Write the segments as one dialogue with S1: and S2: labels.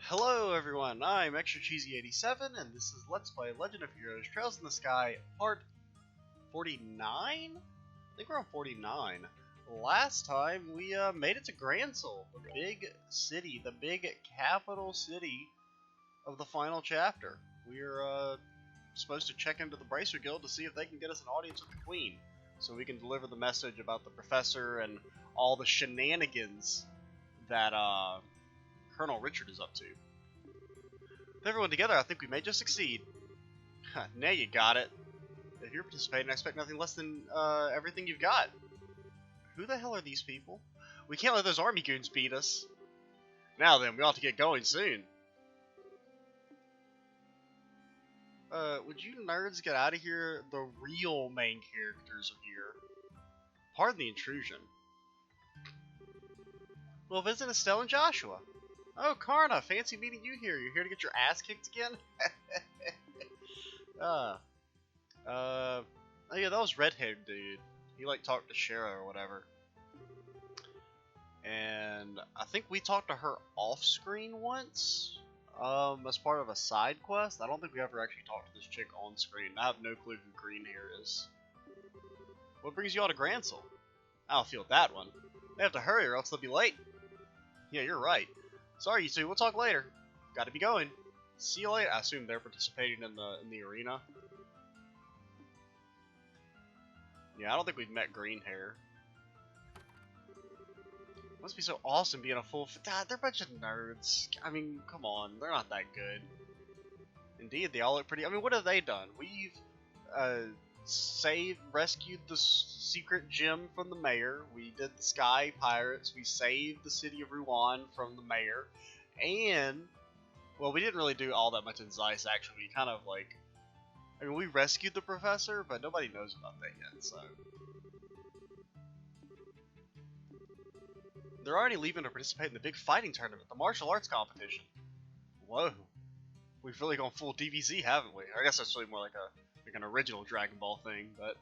S1: Hello everyone, I'm Extra Cheesy 87 and this is Let's Play Legend of Heroes Trails in the Sky part 49? I think we're on 49. Last time we made it to Grancel, the big city, the big capital city of the final chapter. We're supposed to check into the Bracer Guild to see if they can get us an audience with the Queen, so we can deliver the message about the Professor and all the shenanigans that Colonel Richard is up to. With everyone together, I think we may just succeed. Now you got it. If you're participating, I expect nothing less than everything you've got. Who the hell are these people? We can't let those army goons beat us. Now then, we ought to get going soon. Would you nerds get out of here? The real main characters are here. Pardon the intrusion. We'll visit Estelle and Joshua. Oh, Karna, fancy meeting you here. You're here to get your ass kicked again? Oh yeah, that was red-haired dude. He like talked to Shara or whatever. And I think we talked to her off-screen once, as part of a side quest. I don't think we ever actually talked to this chick on screen. I have no clue who Green Hair is. What brings you all to Grancel? I don't feel that one. They have to hurry or else they'll be late. Yeah, you're right. Sorry, you two. We'll talk later. Gotta be going. See you later. I assume they're participating in the arena. Yeah, I don't think we've met Green Hair. Must be so awesome being a full. God, they're a bunch of nerds. I mean, come on, they're not that good. Indeed, they all look pretty. I mean, what have they done? We've rescued the secret gem from the mayor. We did the Sky Pirates. We saved the city of Rouen from the mayor. And, well, we didn't really do all that much in Zeiss, actually. We kind of, like, I mean, we rescued the professor, but nobody knows about that yet, so. They're already leaving to participate in the big fighting tournament, the martial arts competition. Whoa. We've really gone full DBZ, haven't we? I guess that's really more like an original Dragon Ball thing, but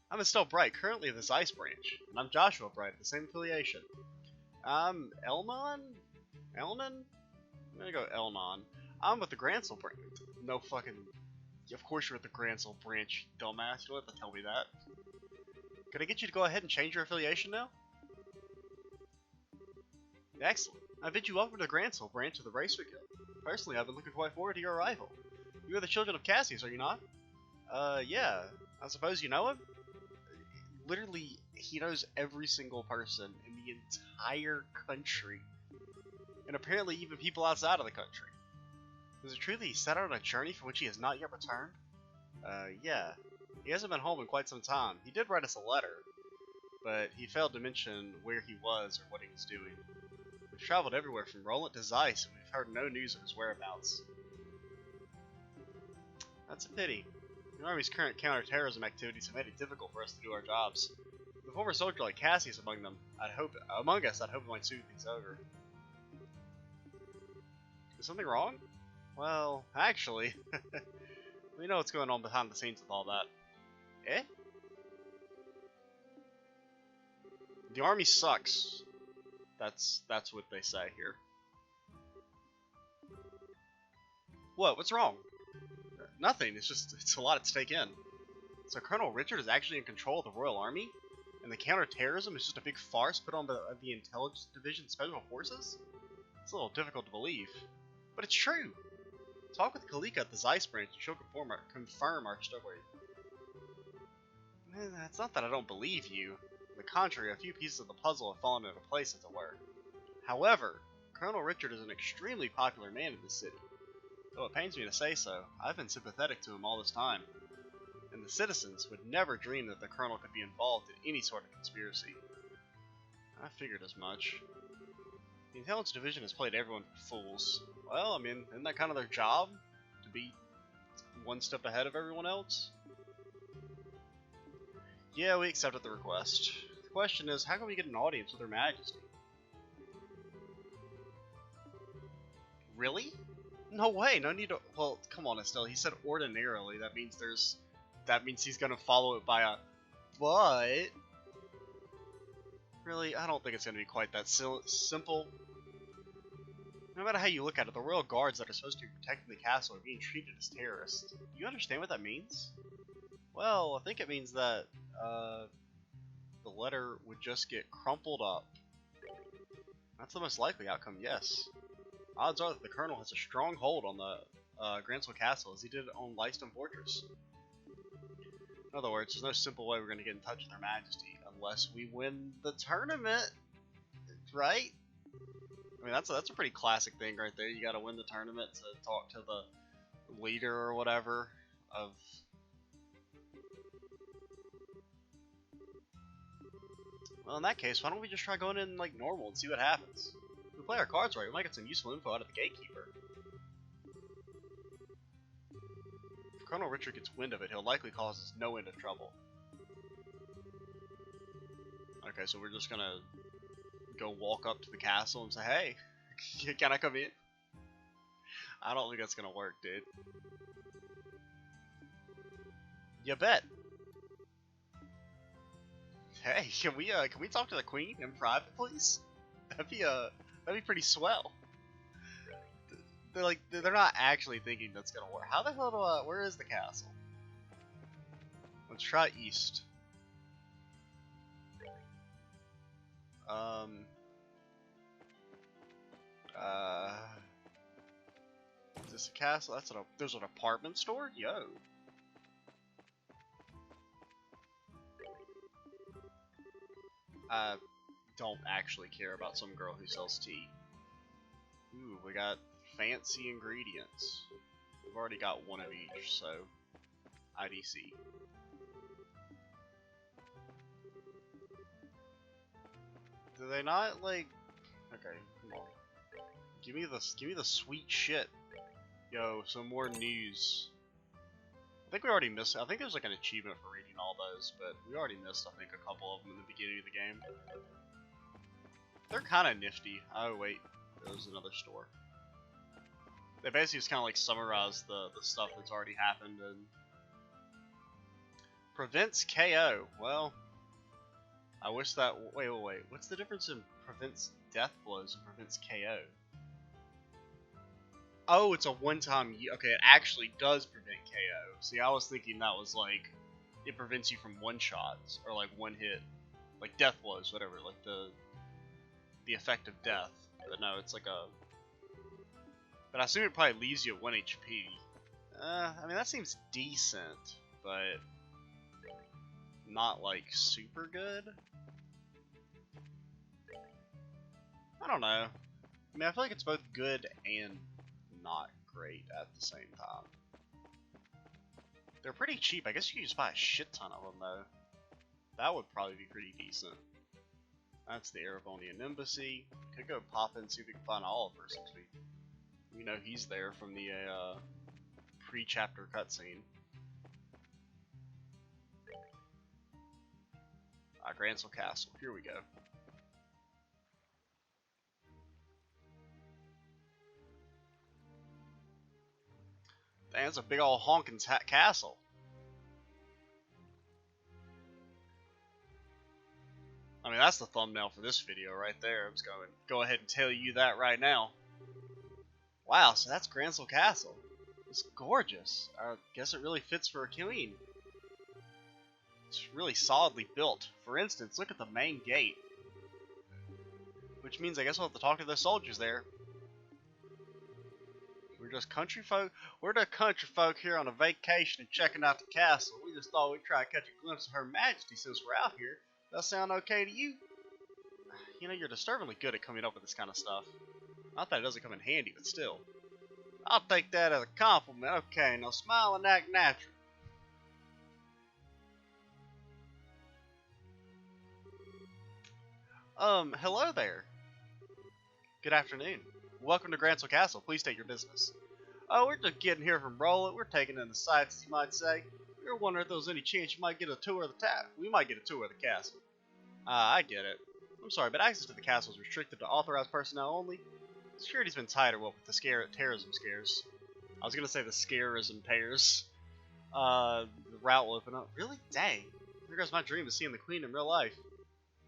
S1: I'm Estelle Bright, currently of the Zeiss branch, and I'm Joshua Bright, the same affiliation. I'm Elnon? Elnon? I'm gonna go Elnon. I'm with the Grancel branch. No fucking... Of course you're at the Grancel branch, you dumbass. You don't have to tell me that. Can I get you to go ahead and change your affiliation now? Excellent. I bid you welcome to the Grancel branch of the Bracer Guild. Personally, I've been looking quite forward to your arrival. You are the children of Cassius, are you not? Yeah. I suppose you know him? Literally, he knows every single person in the entire country. And apparently even people outside of the country. Is it true that he set out on a journey from which he has not yet returned? Yeah. He hasn't been home in quite some time. He did write us a letter, but he failed to mention where he was or what he was doing. We've traveled everywhere from Roland to Zeiss, and we've heard no news of his whereabouts. That's a pity. The Army's current counter-terrorism activities have made it difficult for us to do our jobs. With a former soldier like Cassius among us, I'd hope it might soothe things over. Is something wrong? Well, actually, we know what's going on behind the scenes with all that. Eh? The army sucks. That's what they say here. What? What's wrong? Nothing. It's a lot to take in. So Colonel Richard is actually in control of the Royal Army, and the counter-terrorism is just a big farce put on by the Intelligence Division Special Forces? It's a little difficult to believe, but it's true. Talk with Kalika at the Zeiss branch and she'll confirm our story. It's not that I don't believe you. On the contrary, a few pieces of the puzzle have fallen into place, as it were. However, Colonel Richard is an extremely popular man in this city. Though it pains me to say so, I've been sympathetic to him all this time. And the citizens would never dream that the Colonel could be involved in any sort of conspiracy. I figured as much. The Intelligence Division has played everyone for fools. Well, I mean, isn't that kind of their job? To be one step ahead of everyone else? Yeah, we accepted the request. The question is, how can we get an audience with Her Majesty? Really? No way, no need to... Well, come on, Estelle, he said ordinarily. That means he's gonna follow it by a... But... Really, I don't think it's gonna be quite that simple. No matter how you look at it, the royal guards that are supposed to be protecting the castle are being treated as terrorists. Do you understand what that means? Well, I think it means that the letter would just get crumpled up. That's the most likely outcome, yes. Odds are that the Colonel has a strong hold on the Grancel Castle as he did on Leiston Fortress. In other words, there's no simple way we're going to get in touch with Her Majesty unless we win the tournament, right? I mean, that's a pretty classic thing right there. You got to win the tournament to talk to the leader or whatever of. Well, in that case, why don't we just try going in like normal and see what happens? If we play our cards right, we might get some useful info out of the gatekeeper. If Colonel Richard gets wind of it, he'll likely cause us no end of trouble. Okay, so we're just gonna go walk up to the castle and say, hey, can I come in? I don't think that's gonna work, dude. You bet. Hey, can we talk to the Queen in private, please? That'd be pretty swell. They're not actually thinking that's gonna work. How the hell do I? Where is the castle? Let's try east. Is this a castle? There's an apartment store? Yo. I don't actually care about some girl who sells tea. Ooh, we got fancy ingredients. We've already got one of each, so IDC. Do they not like? Okay, come on. Give me the sweet shit. Yo, some more news. I think we already missed. I think there's like an achievement for reading all those, but we already missed. I think a couple of them in the beginning of the game. They're kind of nifty. Oh wait, there was another store. They basically just kind of like summarize the stuff that's already happened and prevents KO. Well, I wish that. Wait. What's the difference in prevents death blows and prevents KO? Oh, it's a one-time. Okay, it actually does prevent KO. See, I was thinking that was like it prevents you from one shots or like one hit, like death blows, whatever, like the effect of death. But no, it's like a. But I assume it probably leaves you at 1 HP. I mean that seems decent, but not like super good. I don't know. I mean, I feel like it's both good and not great at the same time. They're pretty cheap. I guess you could just buy a shit ton of them though. That would probably be pretty decent. That's the Erebonian Embassy. Could go pop in and see if we can find Oliver since we know he's there from the pre-chapter cutscene. Grancel Castle. Here we go. Damn, that's a big old honking castle. I mean, that's the thumbnail for this video right there. I'm just going to go ahead and tell you that right now. Wow, so that's Grancel Castle. It's gorgeous. I guess it really fits for a queen. It's really solidly built. For instance, look at the main gate. Which means I guess we'll have to talk to the soldiers there. We're just country folk. We're the country folk here on a vacation and checking out the castle. We just thought we'd try to catch a glimpse of Her Majesty since we're out here. Does that sound okay to you? You know, you're disturbingly good at coming up with this kind of stuff. Not that it doesn't come in handy, but still. I'll take that as a compliment. Okay, now smile and act natural. Hello there. Good afternoon. Welcome to Grancel Castle. Please state your business. Oh, we're just getting here from Rolla. We're taking in the sights, as you might say. We were wondering if there was any chance you might get a tour of the town. We might get a tour of the castle. I get it. I'm sorry, but access to the castle is restricted to authorized personnel only. Security's been tighter, well, with the terrorism scares. I was gonna say the scarism pairs. The route will open up. Really? Dang. There goes my dream of seeing the Queen in real life.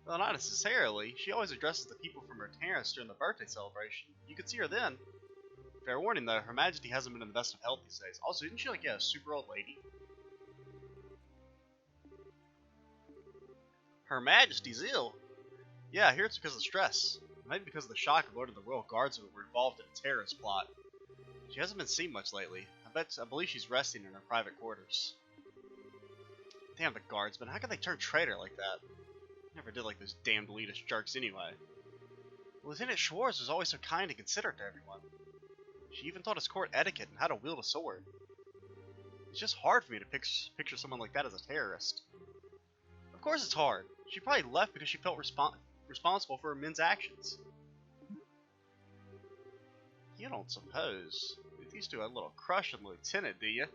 S1: Well, not necessarily. She always addresses the people from her terrace during the birthday celebration. You could see her then. Fair warning though, Her Majesty hasn't been in the best of health these days. Also, isn't she like a super old lady? Her Majesty's ill. Yeah, I hear it's because of stress. Maybe because of the shock of learning the royal guardsmen were involved in a terrorist plot. She hasn't been seen much lately. I believe she's resting in her private quarters. Damn the guardsmen, how could they turn traitor like that? Never did like those damned elitist jerks anyway. Lieutenant Schwartz was always so kind and considerate to everyone. She even taught us court etiquette and how to wield a sword. It's just hard for me to picture someone like that as a terrorist. Of course it's hard. She probably left because she felt responsible for her men's actions. You don't suppose these two had a little crush on the lieutenant, do you?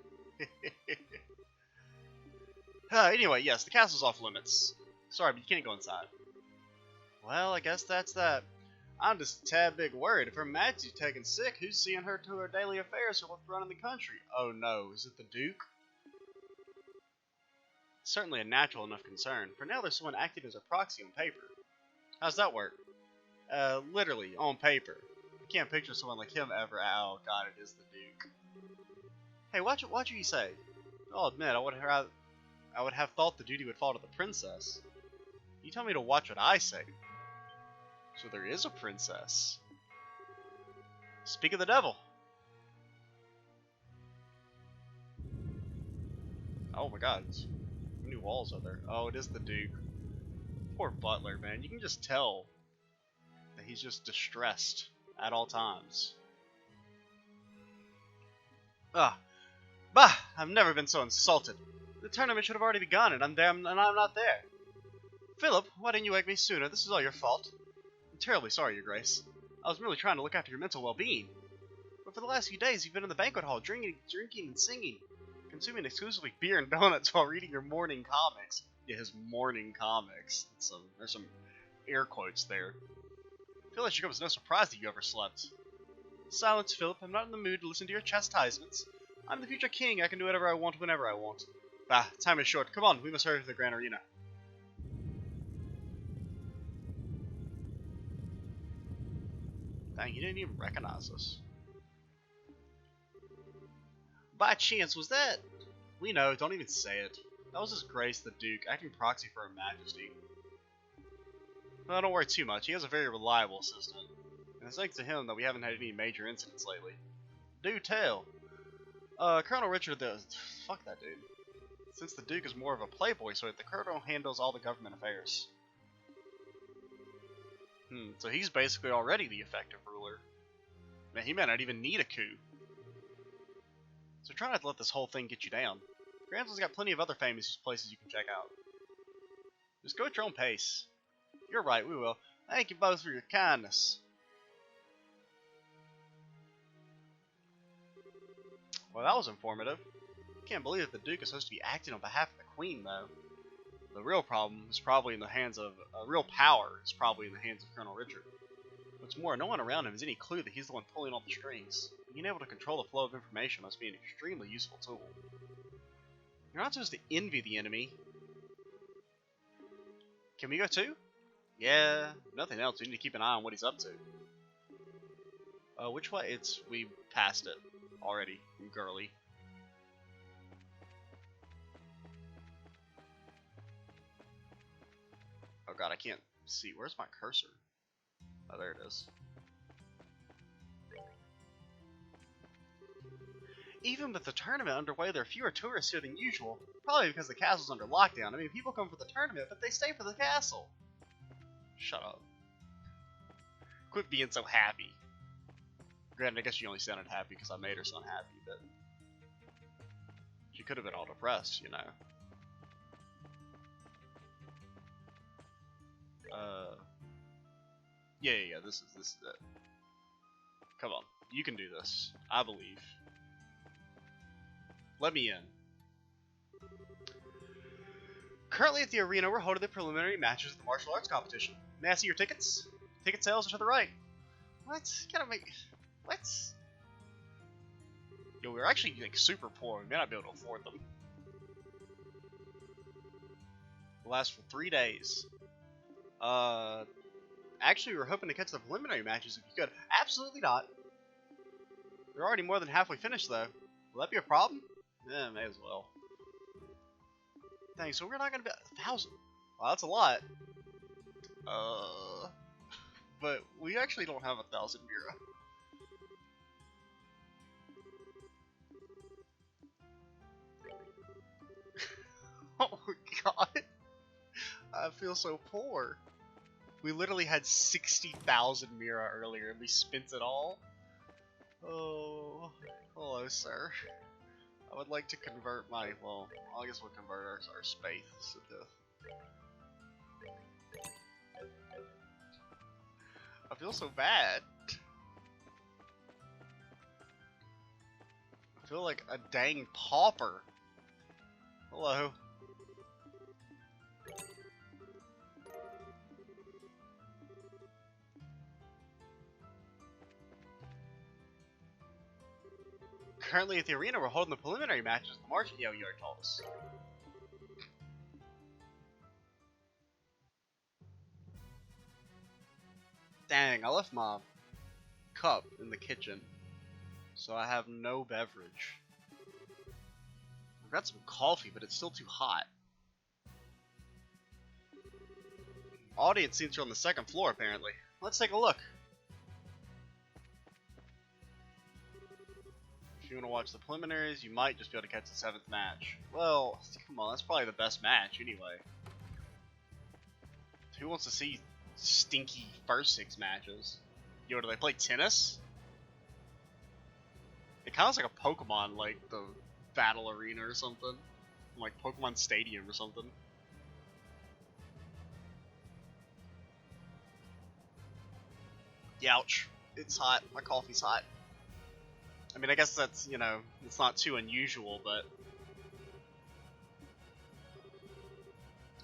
S1: Anyway, yes, the castle's off limits. Sorry, but you can't go inside. Well, I guess that's that. I'm just a tad bit worried. If Her Majesty's taken sick, who's seeing her to her daily affairs or what's running the country? Oh no, is it the Duke? It's certainly a natural enough concern. For now, there's someone acting as a proxy on paper. How's that work? Literally, on paper. I can't picture someone like him ever. Oh god, it is the Duke. Hey, watch what you say. I'll admit, I would have thought the duty would fall to the princess. You tell me to watch what I say. So there is a princess. Speak of the devil. Oh my god, new walls are there. Oh, it is the Duke. Poor butler, man. You can just tell that he's just distressed at all times. Bah! I've never been so insulted. The tournament should have already begun, and I'm not there. Philip, why didn't you wake me sooner? This is all your fault. I'm terribly sorry, Your Grace. I was merely trying to look after your mental well-being. But for the last few days, you've been in the banquet hall, drinking and singing, consuming exclusively beer and donuts while reading your morning comics. Yeah, his morning comics. There's some air quotes there. I feel like it should come as no surprise that you overslept. Silence, Philip. I'm not in the mood to listen to your chastisements. I'm the future king. I can do whatever I want whenever I want. Bah, time is short. Come on, we must hurry to the grand arena. Dang, he didn't even recognize us. By chance, was that? We know, don't even say it. That was His Grace the Duke, acting proxy for Her Majesty. Well, don't worry too much. He has a very reliable assistant. And it's thanks to him that we haven't had any major incidents lately. Do tell. Colonel Richard the... Fuck that dude. Since the Duke is more of a playboy, so the Colonel handles all the government affairs. So he's basically already the effective ruler. Man, he may not even need a coup. So try not to let this whole thing get you down. Grancel's got plenty of other famous places you can check out. Just go at your own pace. You're right, we will. Thank you both for your kindness. Well, that was informative. Can't believe that the Duke is supposed to be acting on behalf of the Queen, though. The real problem is probably in the hands of... real power is probably in the hands of Colonel Richard. What's more, no one around him has any clue that he's the one pulling all the strings. Being able to control the flow of information must be an extremely useful tool. You're not supposed to envy the enemy. Can we go too? Yeah, nothing else. We need to keep an eye on what he's up to. Which way? We passed it already, girly. Oh god, I can't see. Where's my cursor? Oh, there it is. Even with the tournament underway, there are fewer tourists here than usual. Probably because the castle's under lockdown. I mean, people come for the tournament, but they stay for the castle. Shut up. Quit being so happy. Granted, I guess she only sounded happy because I made her sound happy, but... she could have been all depressed, you know. Yeah, this is it. Come on, you can do this. I believe. Let me in. Currently at the arena, we're holding the preliminary matches of the martial arts competition. May I see your tickets? Ticket sales are to the right. What? Gotta make... What? Yo, we're actually like super poor. We may not be able to afford them. It'll last for 3 days. Actually, we were hoping to catch the preliminary matches if you could. Absolutely not. We're already more than halfway finished, though. Will that be a problem? Yeah, may as well. Dang, so we're not gonna be 1,000. Well, that's a lot. But we actually don't have 1,000 Mira. Oh my god. I feel so poor. We literally had 60,000 Mira earlier and we spent it all. Oh, hello, sir. I would like to convert my, well, I guess we'll convert our space into... I feel so bad. I feel like a dang pauper. Hello. Currently at the arena, we're holding the preliminary matches. The Martian, yeah, you already told us. Dang, I left my cup in the kitchen, so I have no beverage. I've got some coffee, but it's still too hot. Audience seats are on the second floor, apparently. Let's take a look. If you want to watch the preliminaries, you might just be able to catch the 7th match. Well, come on, that's probably the best match anyway. Who wants to see stinky first 6 matches? Yo, do they play tennis? It kind of looks like a Pokemon, like the Battle Arena or something. Like Pokemon Stadium or something. Youch. It's hot. My coffee's hot. I mean, I guess that's, you know, it's not too unusual, but...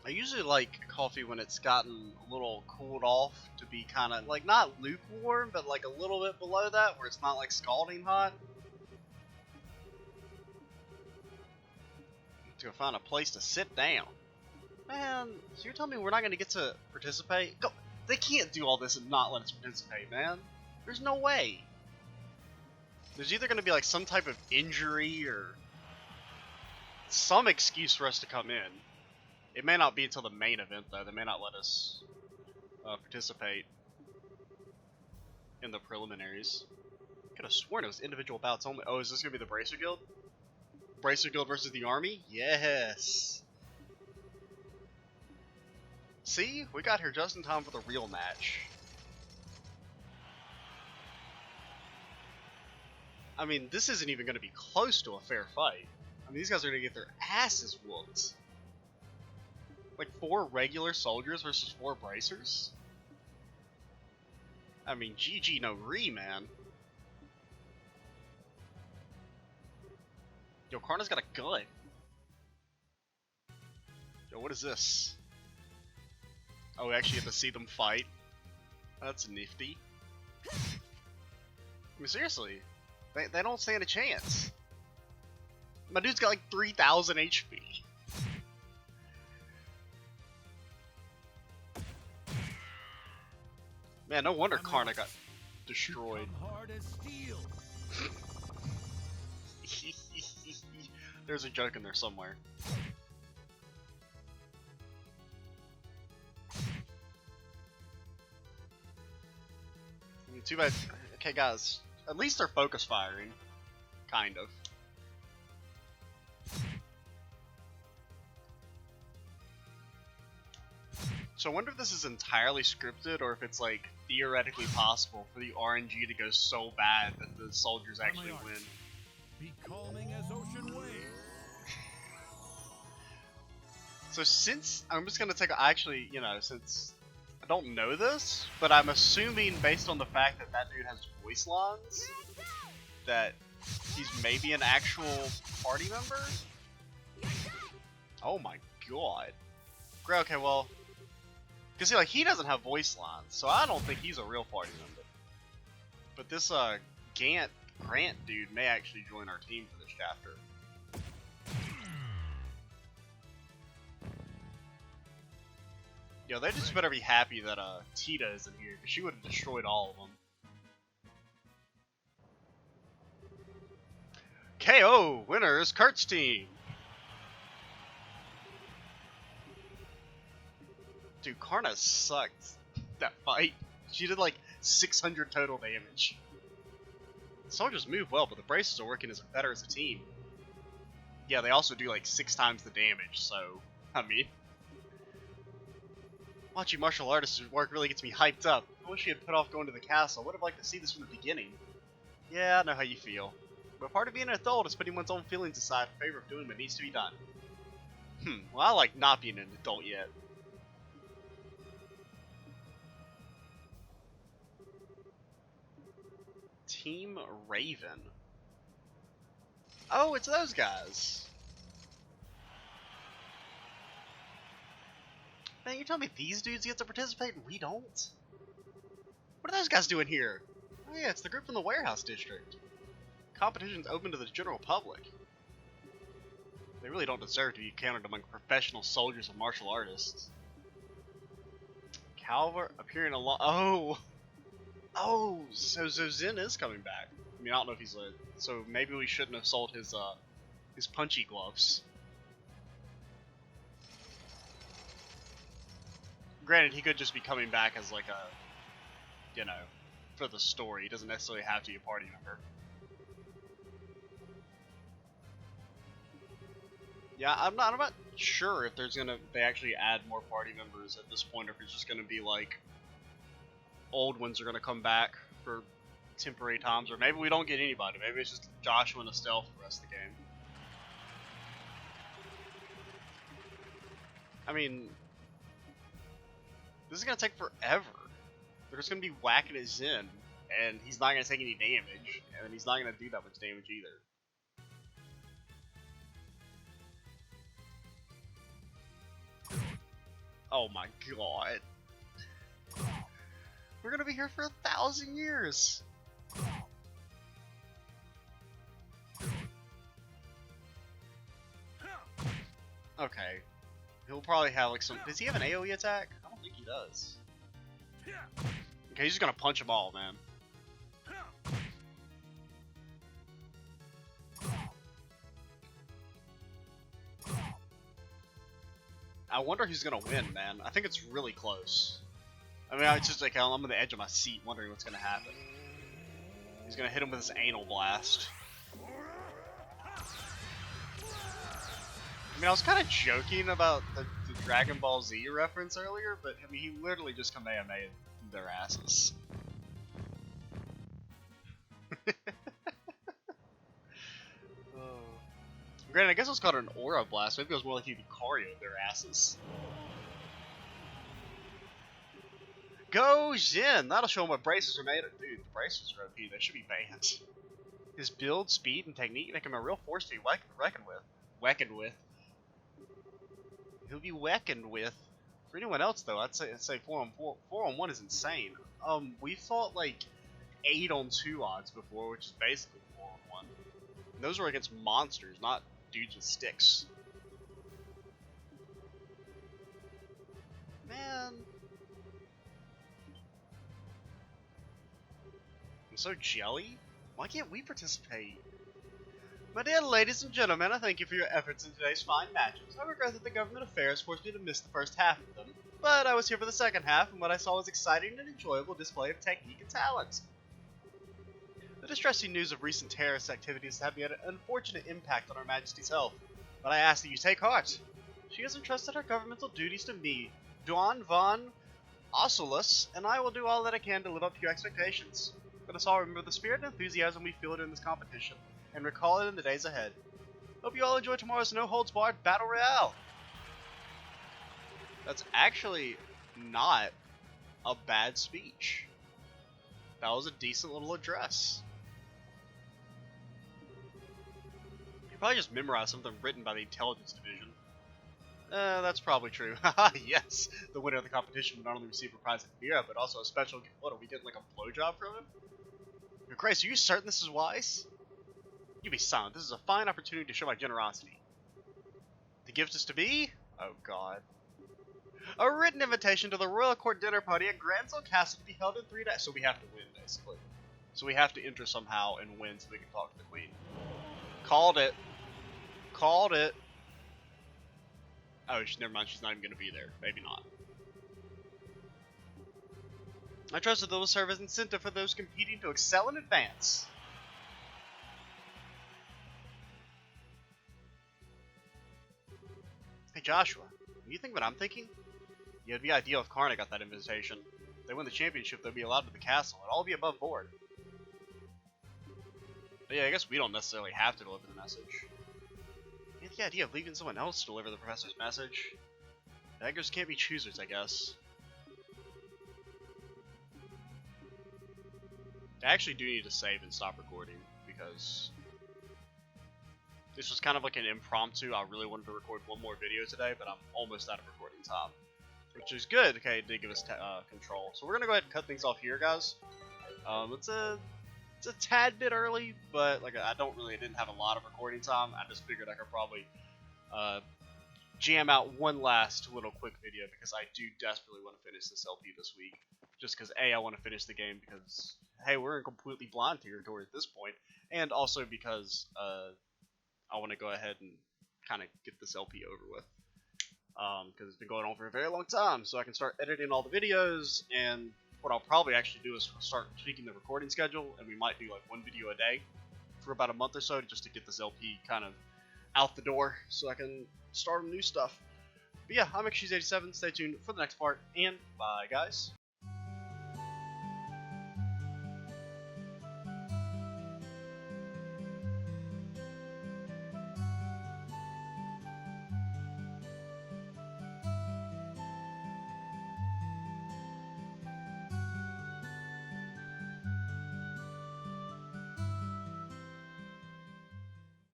S1: I usually like coffee when it's gotten a little cooled off to be kind of, like, not lukewarm, but like a little bit below that, where it's not like scalding hot. To find a place to sit down. Man, so you're telling me we're not going to get to participate? Go. They can't do all this and not let us participate, man. There's no way. There's either going to be like some type of injury or some excuse for us to come in. It may not be until the main event, though. They may not let us participate in the preliminaries. Could have sworn it was individual bouts only. Oh, is this going to be the Bracer Guild? Bracer Guild versus the Army? Yes! See? We got here just in time for the real match. I mean, this isn't even going to be close to a fair fight. I mean, these guys are going to get their asses whooped. Like 4 regular soldiers versus 4 bracers? I mean, GG no re, man. Yo, Karna's got a gun. Yo, what is this? Oh, we actually get to see them fight. That's nifty. I mean, seriously. They don't stand a chance. My dude's got like 3,000 HP. Man, no wonder Karna got destroyed. There's a joke in there somewhere. I mean, too bad. Okay, guys. At least they're focus firing. Kind of. So I wonder if this is entirely scripted or if it's like theoretically possible for the RNG to go so bad that the soldiers actually win.
S2: Be calming as ocean waves.
S1: So since I'm just gonna take actually, you know, since I don't know this, but I'm assuming based on the fact that that dude has voice lines, that he's maybe an actual party member. Oh my god. Great. Okay, well. Because see, like, he doesn't have voice lines, so I don't think he's a real party member. But this Grant dude may actually join our team for this chapter. Yo, they just better be happy that Tita isn't here, because she would have destroyed all of them. KO! Winners, Kurt's team! Dude, Karna sucked that fight. She did like 600 total damage. The soldiers move well, but the braces are working better as a team. Yeah, they also do like 6 times the damage, so, I mean. Watching martial artists work really gets me hyped up. I wish she had put off going to the castle. I would have liked to see this from the beginning. Yeah, I know how you feel. But part of being an adult is putting one's own feelings aside in favor of doing what needs to be done. Well, I like not being an adult yet. Team Raven. Oh, it's those guys. Man, you're telling me these dudes get to participate and we don't? What are those guys doing here? Oh yeah, it's the group from the warehouse district. Competition's open to the general public. They really don't deserve to be counted among professional soldiers and martial artists. Calver appearing along. Oh, so Zin is coming back. I mean, I don't know if he's lit, so maybe we shouldn't have sold his punchy gloves. Granted, he could just be coming back as like a, you know, for the story. He doesn't necessarily have to be a party member. Yeah, I'm not sure if they actually add more party members at this point, or if it's just gonna be like old ones are gonna come back for temporary times, or maybe we don't get anybody. Maybe it's just Joshua and Estelle for the rest of the game. I mean, this is gonna take forever. They're just gonna be whacking his Zen, and he's not gonna take any damage, and he's not gonna do that much damage either. Oh my god. We're gonna be here for 1,000 years. Okay. He'll probably have like some. Does he have an AoE attack? I don't think he does. Okay, he's just gonna punch them all, man. I wonder who's gonna win, man. I think it's really close. I mean, it's just like I'm on the edge of my seat wondering what's gonna happen. He's gonna hit him with his anal blast. I mean, I was kind of joking about the Dragon Ball Z reference earlier, but I mean, he literally just Kamehameha their asses. Granted, I guess it was called an Aura Blast. Maybe it was more like he Lucario their asses. Go Jin! That'll show him what braces are made of. Dude, the braces are OP. They should be banned. His build, speed, and technique make him a real force to be reckoned with. He'll be reckoned with. For anyone else, though, I'd say 4 on 1 is insane. We fought like 8 on 2 odds before, which is basically 4 on 1. And those were against monsters, not dudes with sticks. Man. I'm so jelly. Why can't we participate? My dear ladies and gentlemen, I thank you for your efforts in today's fine matches. I regret that the government affairs forced me to miss the first half of them, but I was here for the second half, and what I saw was exciting and enjoyable display of technique and talent. The distressing news of recent terrorist activities have had an unfortunate impact on Her Majesty's health, but I ask that you take heart. She has entrusted her governmental duties to me, Duan von Oculus, and I will do all that I can to live up to your expectations. Let us all remember the spirit and enthusiasm we feel in this competition, and recall it in the days ahead. Hope you all enjoy tomorrow's no-holds-barred Battle Royale! That's actually not a bad speech. That was a decent little address. You probably just memorized something written by the Intelligence Division. That's probably true. Haha, yes! The winner of the competition would not only receive a prize at Mira, but also a special... What, are we getting like a blowjob from him? Your Grace, are you certain this is wise? You be silent. This is a fine opportunity to show my generosity. The gift is to be... Oh, God. A written invitation to the royal court dinner party at Grancel Castle to be held in 3 days. So we have to win, basically. So we have to enter somehow and win so we can talk to the queen. Called it. Called it. Oh, never mind. She's not even going to be there. Maybe not. I trust that they will serve as incentive for those competing to excel in advance. Hey Joshua, do you think what I'm thinking? Yeah, it'd be ideal if Karna got that invitation. If they win the championship, they'll be allowed to the castle. It'd all be above board. But yeah, I guess we don't necessarily have to deliver the message. Yeah, the idea of leaving someone else to deliver the professor's message. Beggars can't be choosers, I guess. I actually do need to save and stop recording, because this was kind of like an impromptu. I really wanted to record one more video today, but I'm almost out of recording time, which is good. Okay, it did give us control. So we're going to go ahead and cut things off here, guys. It's a tad bit early, but like I didn't have a lot of recording time. I just figured I could probably jam out one last little quick video, because I do desperately want to finish this LP this week. Just because A, I want to finish the game, because hey, we're in completely blind territory at this point, and also because I want to go ahead and kind of get this LP over with, because it's been going on for a very long time, so I can start editing all the videos. And what I'll probably actually do is start tweaking the recording schedule, and we might do like one video a day for about a month or so, just to get this LP kind of out the door, so I can start on new stuff. But yeah, I'm majesty87. Stay tuned for the next part, and bye, guys.